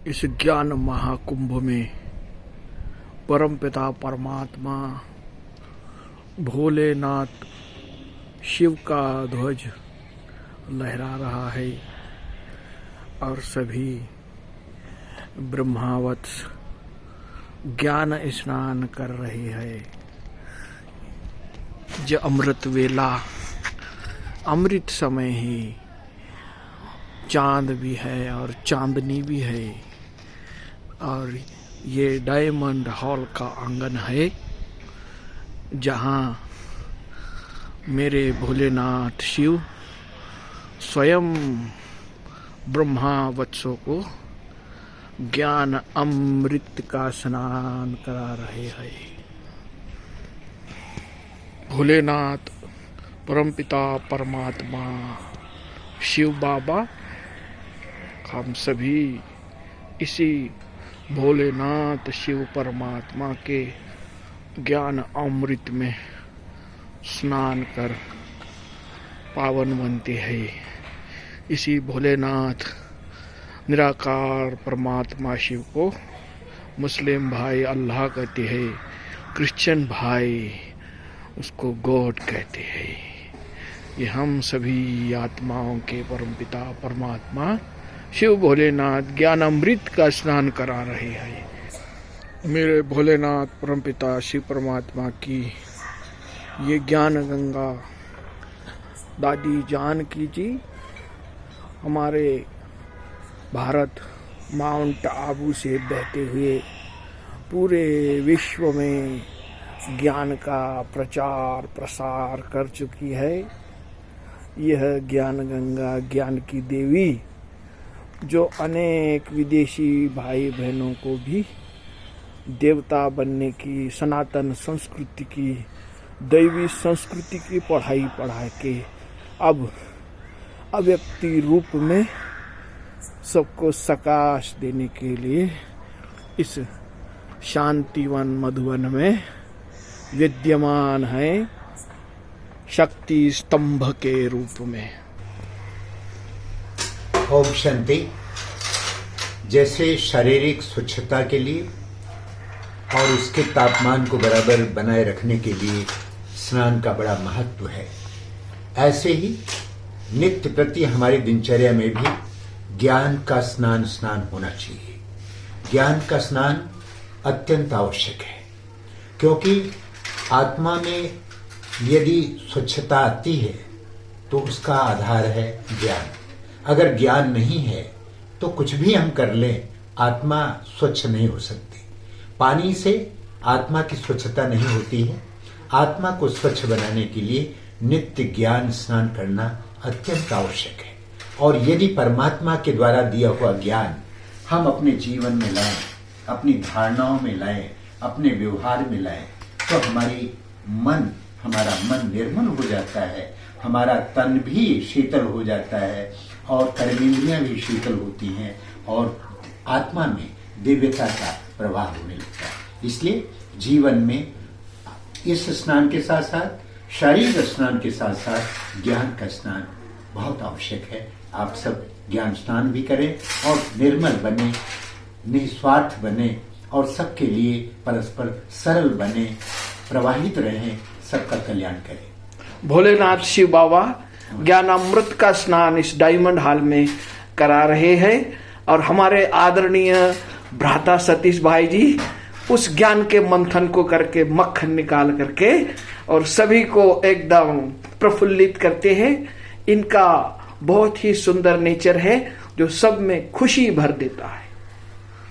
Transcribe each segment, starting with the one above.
इस ज्ञान महाकुंभ में परमपिता परमात्मा भोलेनाथ शिव का ध्वज लहरा रहा है और सभी ब्रह्मावत्स ज्ञान स्नान कर रहे हैं। जो अमृत वेला, अमृत समय ही चांद भी है और चांदनी भी है और ये डायमंड हॉल का आंगन है जहाँ मेरे भोलेनाथ शिव स्वयं ब्रह्मा वत्सों को ज्ञान अमृत का स्नान करा रहे हैं। भोलेनाथ परमपिता परमात्मा शिव बाबा हम सभी इसी भोलेनाथ शिव परमात्मा के ज्ञान अमृत में स्नान कर पावन बनते हैं। इसी भोलेनाथ निराकार परमात्मा शिव को मुस्लिम भाई अल्लाह कहते हैं, क्रिश्चियन भाई उसको गॉड कहते हैं। ये हम सभी आत्माओं के परमपिता परमात्मा शिव भोलेनाथ ज्ञान अमृत का स्नान करा रहे हैं। मेरे भोलेनाथ परमपिता शिव परमात्मा की ये ज्ञान गंगा दादी जानकी जी हमारे भारत माउंट आबू से बहते हुए पूरे विश्व में ज्ञान का प्रचार प्रसार कर चुकी है। यह ज्ञान गंगा ज्ञान की देवी जो अनेक विदेशी भाई बहनों को भी देवता बनने की, सनातन संस्कृति की, दैवी संस्कृति की पढ़ाई पढ़ा के अब अव्यक्ति रूप में सबको सकाश देने के लिए इस शांतिवन मधुवन में विद्यमान है, शक्ति स्तंभ के रूप में। ओम शांति। जैसे शारीरिक स्वच्छता के लिए और उसके तापमान को बराबर बनाए रखने के लिए स्नान का बड़ा महत्व है, ऐसे ही नित्य प्रति हमारी दिनचर्या में भी ज्ञान का स्नान होना चाहिए। ज्ञान का स्नान अत्यंत आवश्यक है, क्योंकि आत्मा में यदि स्वच्छता आती है तो उसका आधार है ज्ञान। अगर ज्ञान नहीं है तो कुछ भी हम कर लें, आत्मा स्वच्छ नहीं हो सकती। पानी से आत्मा की स्वच्छता नहीं होती है। आत्मा को स्वच्छ बनाने के लिए नित्य ज्ञान स्नान करना अत्यंत आवश्यक है। और यदि परमात्मा के द्वारा दिया हुआ ज्ञान हम अपने जीवन में लाएं, अपनी धारणाओं में लाएं, अपने व्यवहार में लाएं, तो हमारा मन निर्मल हो जाता है, हमारा तन भी शीतल हो जाता है और कर्मेंद्रियां भी शीतल होती हैं और आत्मा में दिव्यता का प्रवाह होने लगता है। इसलिए जीवन में इस स्नान के साथ साथ शारीरिक स्नान के साथ साथ ज्ञान का स्नान बहुत आवश्यक है। आप सब ज्ञान स्नान भी करें और निर्मल बने, निस्वार्थ बने और सबके लिए परस्पर सरल बने, प्रवाहित रहें, सबका कल्याण करें। भोलेनाथ शिव बाबा ज्ञान अमृत का स्नान इस डायमंड हॉल में करा रहे हैं और हमारे आदरणीय भ्राता सतीश भाई जी उस ज्ञान के मंथन को करके मक्खन निकाल करके और सभी को एकदम प्रफुल्लित करते हैं। इनका बहुत ही सुंदर नेचर है जो सब में खुशी भर देता है।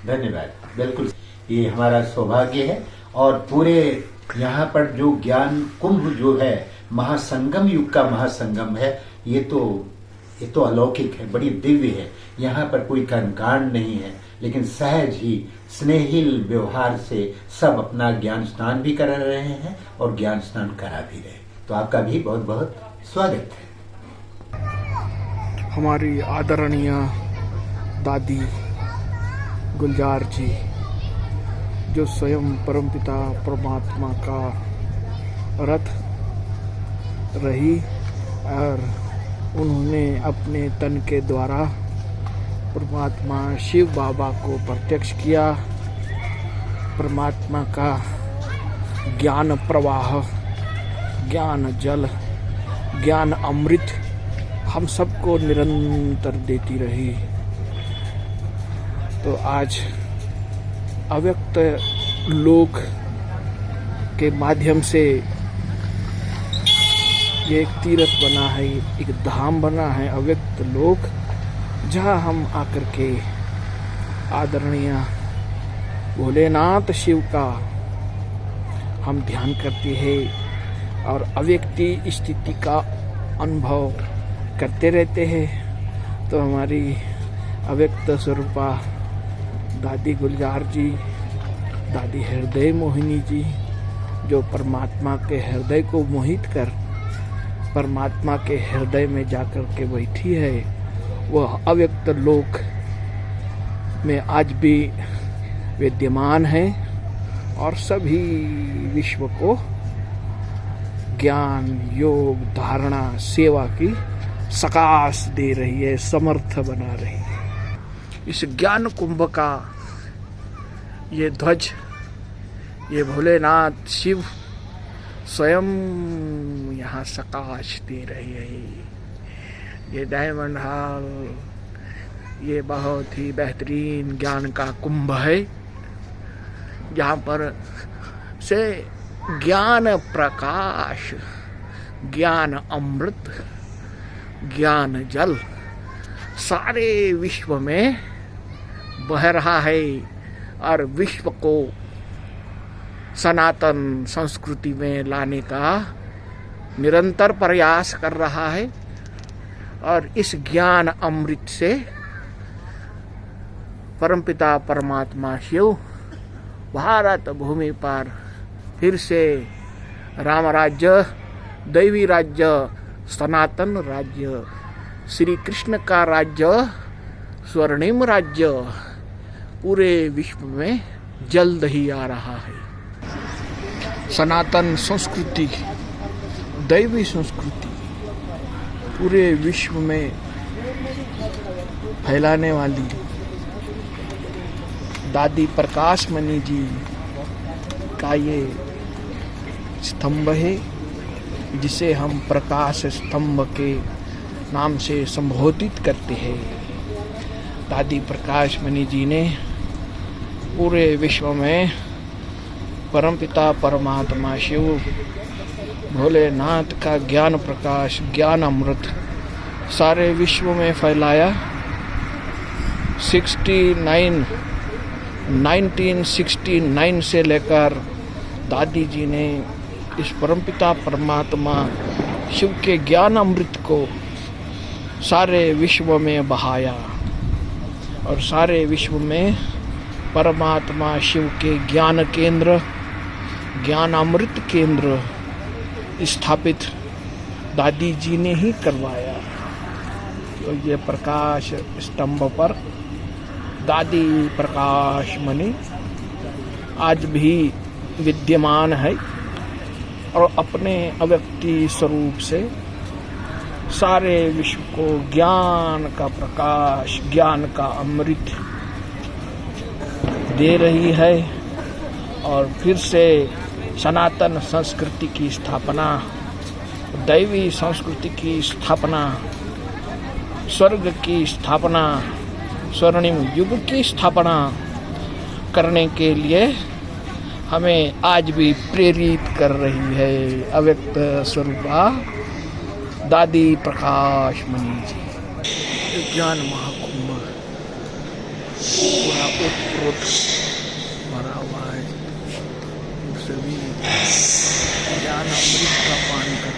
धन्यवाद। बिल्कुल ये हमारा सौभाग्य है और पूरे यहाँ पर जो ज्ञान कुंभ जो है, महासंगम युग का महासंगम है, ये तो अलौकिक है, बड़ी दिव्य है। यहाँ पर कोई कर्मकांड नहीं है, लेकिन सहज ही स्नेहिल व्यवहार से सब अपना ज्ञान स्नान भी करा रहे हैं और ज्ञान स्नान करा भी रहे। तो आपका भी बहुत बहुत स्वागत है। हमारी आदरणीय दादी गुलजार जी जो स्वयं परमपिता परमात्मा का रथ रही और उन्होंने अपने तन के द्वारा परमात्मा शिव बाबा को प्रत्यक्ष किया। परमात्मा का ज्ञान प्रवाह, ज्ञान जल, ज्ञान अमृत हम सबको निरंतर देती रही। तो आज अव्यक्त लोक के माध्यम से ये एक तीर्थ बना है, एक धाम बना है अव्यक्त लोक, जहाँ हम आकर के आदरणीय भोलेनाथ शिव का हम ध्यान करते हैं और अव्यक्ति स्थिति का अनुभव करते रहते हैं। तो हमारी अव्यक्त स्वरूपा दादी गुलजार जी, दादी हृदय मोहिनी जी, जो परमात्मा के हृदय को मोहित कर परमात्मा के हृदय में जाकर के बैठी है, वह अव्यक्त लोक में आज भी विद्यमान है और सभी विश्व को ज्ञान, योग, धारणा, सेवा की सकाश दे रही है, समर्थ बना रही है। इस ज्ञान कुंभ का ये ध्वज, ये भोलेनाथ शिव स्वयं यहाँ सकाश दे रही है। ये डायमंड हॉल ये बहुत ही बेहतरीन ज्ञान का कुंभ है, जहाँ पर से ज्ञान प्रकाश, ज्ञान अमृत, ज्ञान जल सारे विश्व में बह रहा है और विश्व को सनातन संस्कृति में लाने का निरंतर प्रयास कर रहा है। और इस ज्ञान अमृत से परमपिता परमात्मा शिव भारत भूमि पर फिर से राम राज्य, दैवी राज्य, सनातन राज्य, श्री कृष्ण का राज्य, स्वर्णिम राज्य पूरे विश्व में जल्द ही आ रहा है। सनातन संस्कृति, दैवी संस्कृति पूरे विश्व में फैलाने वाली दादी प्रकाश मणि जी का ये स्तंभ है, जिसे हम प्रकाश स्तंभ के नाम से संबोधित करते हैं। दादी प्रकाश मणि जी ने पूरे विश्व में परमपिता परमात्मा शिव भोलेनाथ का ज्ञान प्रकाश, ज्ञान अमृत सारे विश्व में फैलाया। 1969 से लेकर दादी जी ने इस परमपिता परमात्मा शिव के ज्ञान अमृत को सारे विश्व में बहाया और सारे विश्व में परमात्मा शिव के ज्ञान केंद्र, ज्ञान अमृत केंद्र स्थापित दादी जी ने ही करवाया। तो ये प्रकाश स्तंभ पर दादी प्रकाश मणि आज भी विद्यमान है और अपने अव्यक्ति स्वरूप से सारे विश्व को ज्ञान का प्रकाश, ज्ञान का अमृत दे रही है। और फिर से सनातन संस्कृति की स्थापना, दैवी संस्कृति की स्थापना, स्वर्ग की स्थापना, स्वर्णिम युग की स्थापना करने के लिए हमें आज भी प्रेरित कर रही है अव्यक्त स्वरूपा दादी प्रकाश मणि जी। ज्ञान महाकुंभ पूरा उत्प्रोत भरा हुआ है, सभी ज्ञान अमृत का पान कर